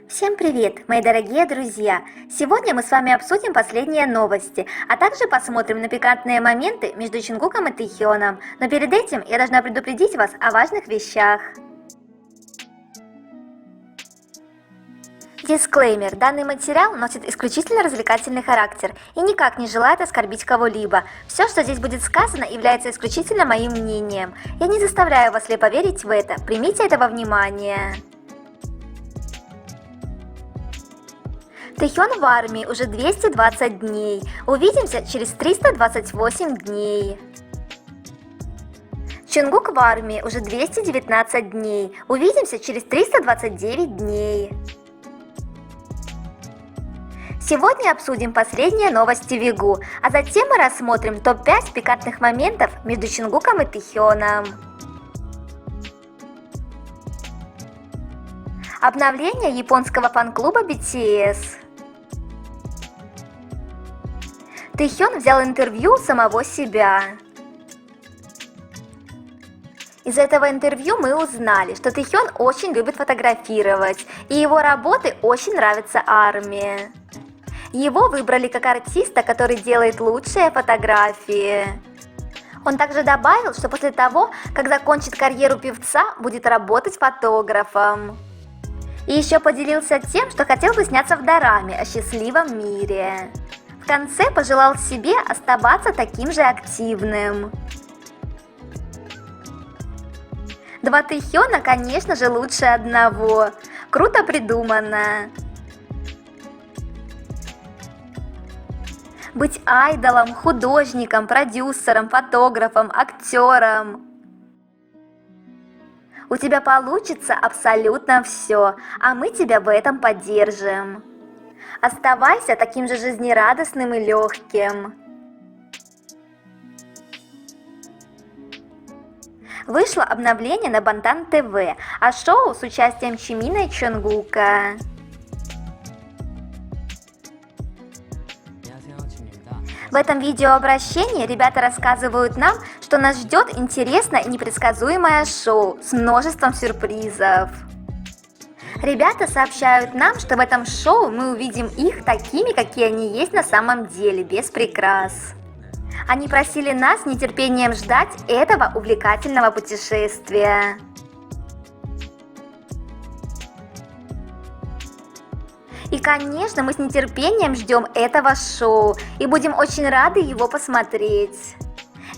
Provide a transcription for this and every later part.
Всем привет, мои дорогие друзья! Сегодня мы с вами обсудим последние новости, а также посмотрим на пикантные моменты между Чингуком и Тэхёном. Но перед этим я должна предупредить вас о важных вещах. Дисклеймер. Данный материал носит исключительно развлекательный характер и никак не желает оскорбить кого-либо. Все, что здесь будет сказано, является исключительно моим мнением. Я не заставляю вас слепо верить в это, примите это во внимание. Тэхён в армии уже 220 дней. Увидимся через 328 дней. Чингук в армии уже 219 дней. Увидимся через 329 дней. Сегодня обсудим последние новости Вигу, а затем мы рассмотрим топ-5 пикантных моментов между Чингуком и Тэхёном. Обновление японского фан-клуба BTS. Тэхён взял интервью у самого себя. Из этого интервью мы узнали, что Тэхён очень любит фотографировать, и его работы очень нравятся армии. Его выбрали как артиста, который делает лучшие фотографии. Он также добавил, что после того, как закончит карьеру певца, будет работать фотографом. И еще поделился тем, что хотел бы сняться в дораме о счастливом мире. В конце пожелал себе оставаться таким же активным. Два Тэхёна, конечно же, лучше одного. Круто придумано. Быть айдолом, художником, продюсером, фотографом, актером. У тебя получится абсолютно все, а мы тебя в этом поддержим. Оставайся таким же жизнерадостным и легким. Вышло обновление на Бантан ТВ, а шоу с участием Чимина и Чонгука. В этом видеообращении ребята рассказывают нам, что нас ждет интересное и непредсказуемое шоу с множеством сюрпризов. Ребята сообщают нам, что в этом шоу мы увидим их такими, какие они есть на самом деле, без прикрас. Они просили нас с нетерпением ждать этого увлекательного путешествия. И, конечно, мы с нетерпением ждем этого шоу и будем очень рады его посмотреть.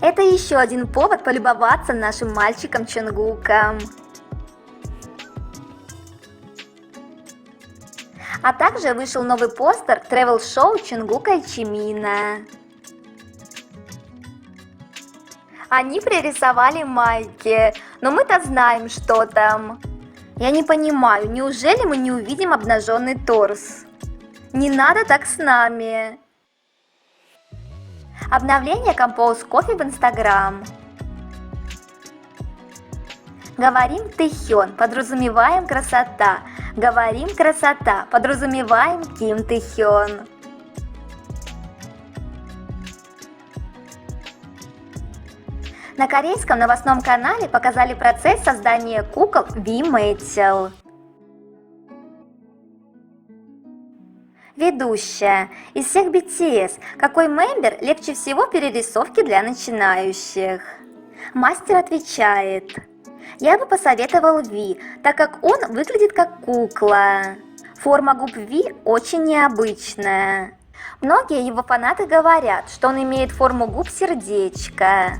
Это еще один повод полюбоваться нашим мальчиком Чонгуком. А также вышел новый постер тревел-шоу Чонгука и Чимина. Они пририсовали майки, но мы-то знаем, что там. Я не понимаю, неужели мы не увидим обнаженный торс? Не надо так с нами. Обновление Compose Coffee в Instagram. Говорим Тэхён, подразумеваем красота. Говорим красота, подразумеваем Ким Тэхён. На корейском новостном канале показали процесс создания кукол V-Metal. Ведущая. Из всех BTS, какой мембер легче всего перерисовки для начинающих? Мастер отвечает: я бы посоветовал V, так как он выглядит как кукла. Форма губ V очень необычная. Многие его фанаты говорят, что он имеет форму губ сердечка.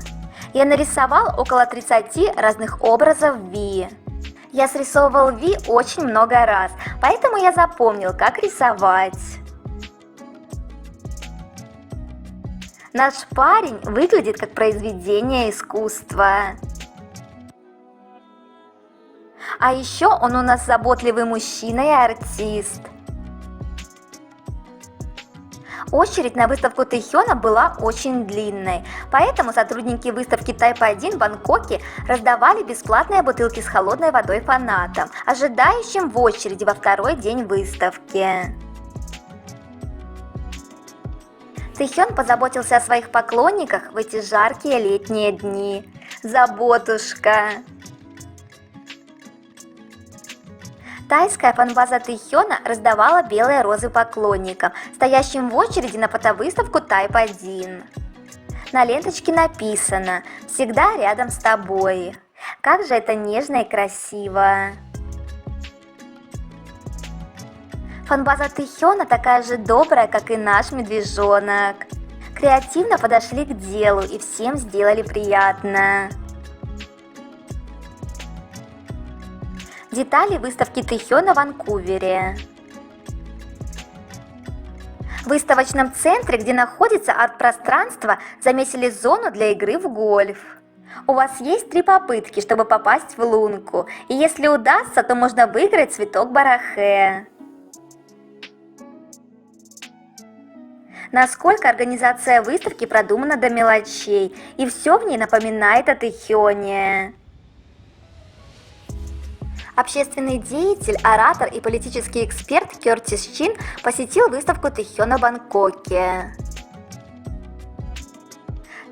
Я нарисовал около 30 разных образов V. Я срисовывал V очень много раз, поэтому я запомнил, как рисовать. Наш парень выглядит как произведение искусства. А еще он у нас заботливый мужчина и артист. Очередь на выставку Тэхёна была очень длинной, поэтому сотрудники выставки Type 1 в Бангкоке раздавали бесплатные бутылки с холодной водой фанатам, ожидающим в очереди во второй день выставки. Тэхён позаботился о своих поклонниках в эти жаркие летние дни. Заботушка! Китайская фанбаза Тэхёна раздавала белые розы поклонникам, стоящим в очереди на фотовыставку Type 1. На ленточке написано «Всегда рядом с тобой». Как же это нежно и красиво! Фанбаза Тэхёна такая же добрая, как и наш медвежонок. Креативно подошли к делу и всем сделали приятно. Детали выставки Тэхёна в Ванкувере. В выставочном центре, где находится арт-пространство, замесили зону для игры в гольф. У вас есть 3 попытки, чтобы попасть в лунку, и если удастся, то можно выиграть цветок барахе. Насколько организация выставки продумана до мелочей, и все в ней напоминает о Тэхёне. Общественный деятель, оратор и политический эксперт Кёртис Чин посетил выставку Тэхёна в Бангкоке.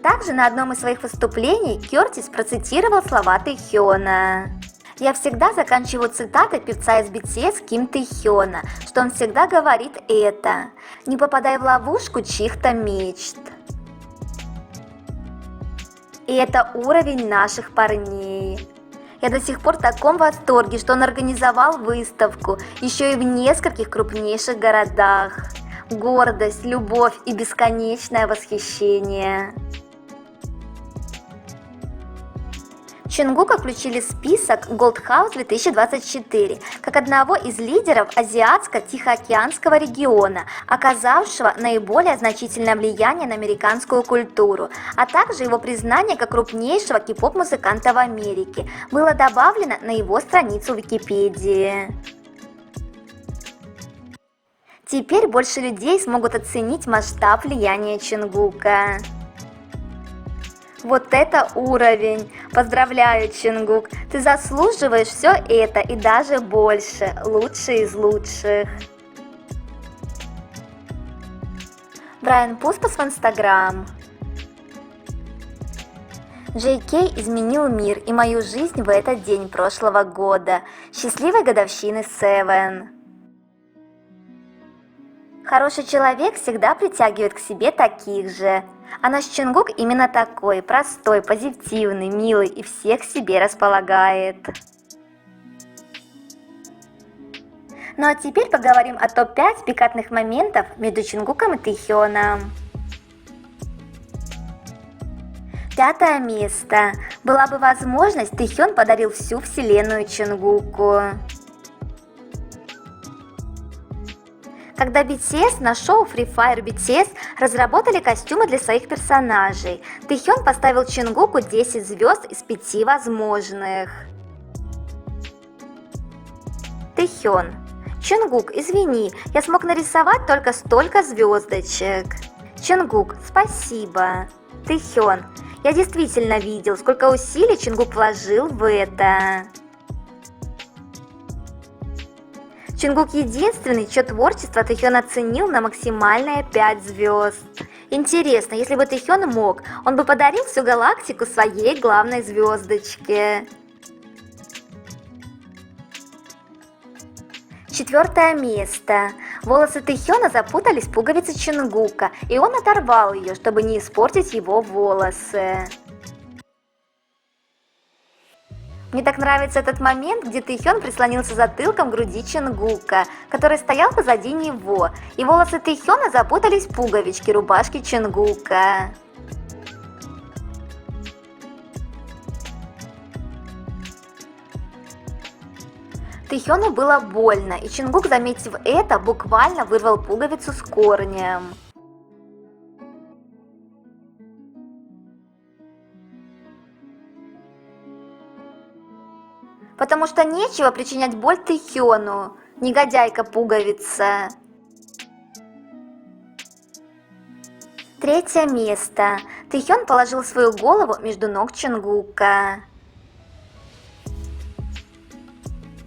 Также на одном из своих выступлений Кёртис процитировал слова Тэхёна. «Я всегда заканчиваю цитаты певца из BTS Ким Тэхёна, что он всегда говорит это: не попадай в ловушку чьих-то мечт». И это уровень наших парней. Я до сих пор в таком восторге, что он организовал выставку еще и в нескольких крупнейших городах. Гордость, любовь и бесконечное восхищение. Чонгука включили в список Gold House 2024 как одного из лидеров Азиатско-Тихоокеанского региона, оказавшего наиболее значительное влияние на американскую культуру, а также его признание как крупнейшего кей-поп-музыканта в Америке было добавлено на его страницу в Википедии. Теперь больше людей смогут оценить масштаб влияния Чонгука. Вот это уровень! Поздравляю, Чонгук! Ты заслуживаешь все это и даже больше, лучший из лучших. Брайан Пуспас в Инстаграм. Джей Кей изменил мир и мою жизнь в этот день прошлого года. Счастливой годовщины Seven. Хороший человек всегда притягивает к себе таких же. А наш Чонгук именно такой, простой, позитивный, милый и всех к себе располагает. Ну а теперь поговорим о топ-5 пикантных моментов между Чонгуком и Тэхёном. 5 место. Была бы возможность, Тэхён подарил всю вселенную Чонгуку. Когда BTS на шоу Free Fire BTS разработали костюмы для своих персонажей, Тэхён поставил Чонгуку 10 звезд из 5 возможных. Тэхён: Чонгук, извини, я смог нарисовать только столько звездочек. Чонгук: спасибо. Тэхён: я действительно видел, сколько усилий Чонгук вложил в это. Чонгук единственный, чье творчество Тэхён оценил на максимальные 5 звезд. Интересно, если бы Тэхён мог, он бы подарил всю галактику своей главной звездочке. 4 место. Волосы Тэхёна запутались в пуговице Чонгука, и он оторвал ее, чтобы не испортить его волосы. Мне так нравится этот момент, где Тэхён прислонился затылком к груди Чонгука, который стоял позади него, и волосы Тэхёна запутались в пуговички рубашки Чонгука. Тэхёну было больно, и Чонгук, заметив это, буквально вырвал пуговицу с корнем. Потому что нечего причинять боль Тэхёну, негодяйка-пуговица. 3 место. Тэхён положил свою голову между ног Чонгука.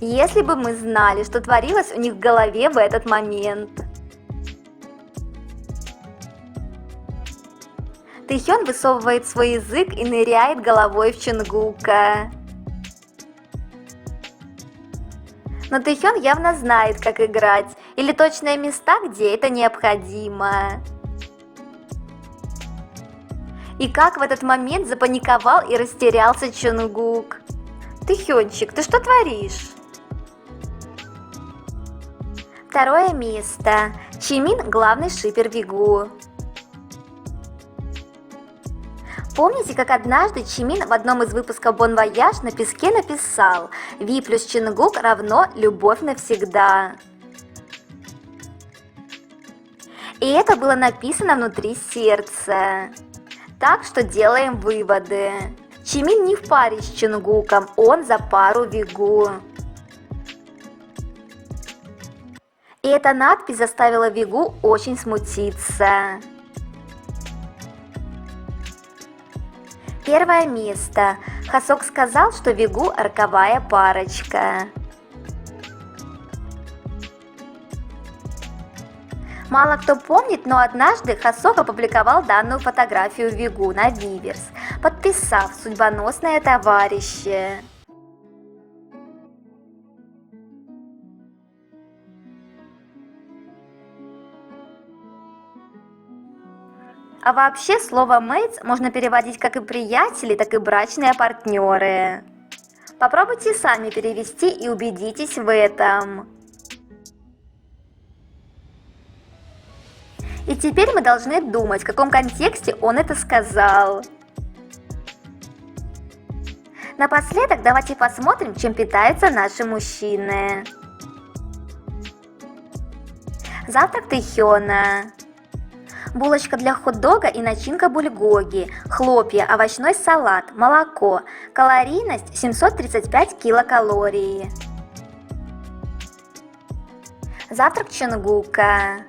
Если бы мы знали, что творилось у них в голове в этот момент. Тэхён высовывает свой язык и ныряет головой в Чонгука. Но Тэхён явно знает, как играть, или точные места, где это необходимо. И как в этот момент запаниковал и растерялся Чонгук. Тэхёнчик, ты что творишь? Второе место. Чимин – главный шипер Вигу. Помните, как однажды Чимин в одном из выпусков Bon Voyage на песке написал «Ви плюс Чонгук равно любовь навсегда». И это было написано внутри сердца. Так что делаем выводы. Чимин не в паре с Чонгуком, он за пару Вигу. И эта надпись заставила Вигу очень смутиться. Первое место. Хасок сказал, что Вигу – роковая парочка. Мало кто помнит, но однажды Хасок опубликовал данную фотографию Вигу на Виверс, подписав «Судьбоносное товарище». А вообще слово «mates» можно переводить как и приятели, так и брачные партнеры. Попробуйте сами перевести и убедитесь в этом. И теперь мы должны думать, в каком контексте он это сказал. Напоследок давайте посмотрим, чем питаются наши мужчины. Завтрак Тэхёна. Булочка для хот-дога и начинка бульгоги, хлопья, овощной салат, молоко. Калорийность 735 килокалорий. Завтрак Чонгука.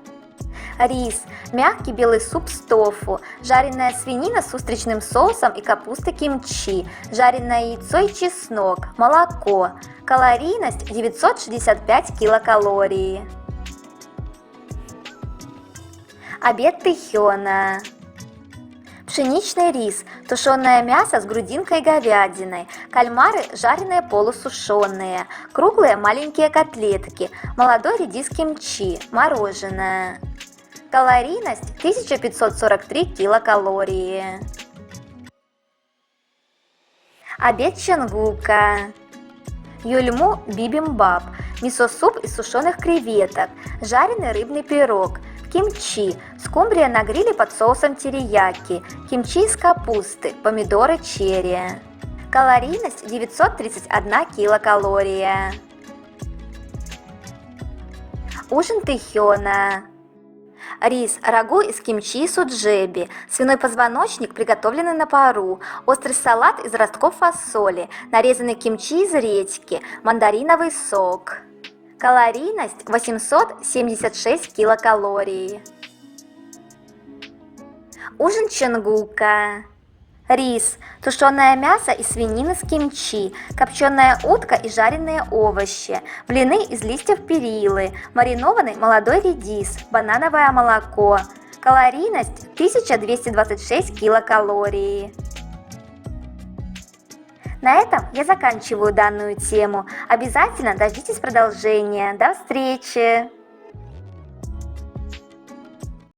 Рис, мягкий белый суп с тофу, жареная свинина с устричным соусом и капуста кимчи, жареное яйцо и чеснок, молоко. Калорийность 965 килокалорий. Обед Тэхёна. Пшеничный рис, тушеное мясо с грудинкой и говядиной, кальмары жареные полусушеные, круглые маленькие котлетки, молодой редис кимчи, мороженое. Калорийность 1543 килокалории. Обед Чонгука. Юльму бибимбап, мисо-суп из сушеных креветок, жареный рыбный пирог, кимчи, скумбрия на гриле под соусом терияки, кимчи из капусты, помидоры черри. Калорийность 931 килокалория. Ужин Тэхёна. Рис, рагу из кимчи и суджеби, свиной позвоночник, приготовленный на пару, острый салат из ростков фасоли, нарезанный кимчи из редьки, мандариновый сок. Калорийность 876 килокалорий. Ужин Чонгука. Рис, тушеное мясо из свинины с кимчи, копченая утка и жареные овощи, блины из листьев перилы, маринованный молодой редис, банановое молоко. Калорийность 1226 килокалорий. На этом я заканчиваю данную тему. Обязательно дождитесь продолжения. До встречи!